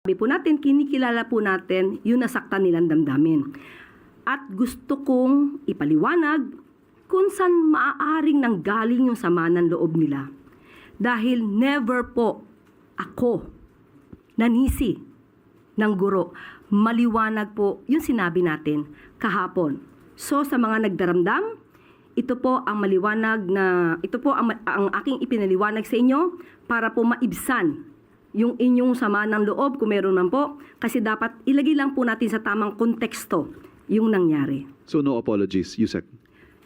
Sabi po natin, kinikilala po natin yung nasaktan nilang damdamin. At gusto kong ipaliwanag kung saan maaaring nanggaling yung sama ng loob nila. Dahil never po ako nanisi ng guro. Maliwanag po yung sinabi natin kahapon. So sa mga nagdaramdam, ito po ang maliwanag na, ito po ang aking ipinaliwanag sa inyo para po maibsan yung inyong sama ng loob kung meron man po, kasi dapat ilagay lang po natin sa tamang konteksto yung nangyari. So no apologies, Yusek?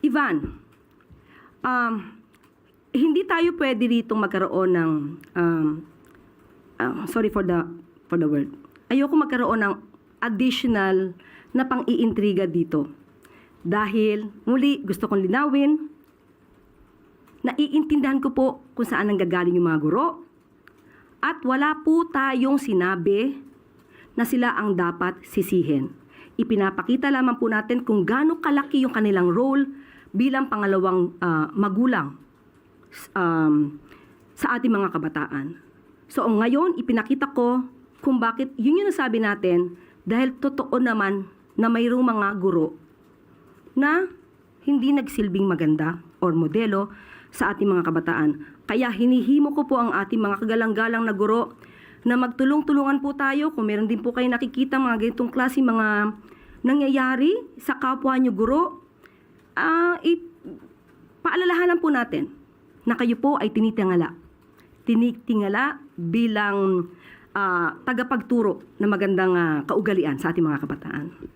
Ivan, hindi tayo pwede dito magkaroon ng, sorry for the word, ayoko magkaroon ng additional na pang-iintriga dito. Dahil, muli, gusto kong linawin, naiintindihan ko po kung saan nanggagaling yung mga guro, at wala po tayong sinabi na sila ang dapat sisihin. Ipinapakita lamang po natin kung gaano kalaki yung kanilang role bilang pangalawang magulang sa ating mga kabataan. So ngayon, ipinakita ko kung bakit yun yung nasabi natin dahil totoo naman na mayroong mga guro na hindi nagsilbing maganda or modelo sa ating mga kabataan. Kaya hinihimo ko po ang ating mga kagalang-galang na guro na magtulong-tulungan po tayo kung meron din po kayo nakikita mga ganitong klase mga nangyayari sa kapwa nyo guro. Paalalahanan po natin na kayo po ay tinitingala bilang tagapagturo na magandang kaugalian sa ating mga kabataan.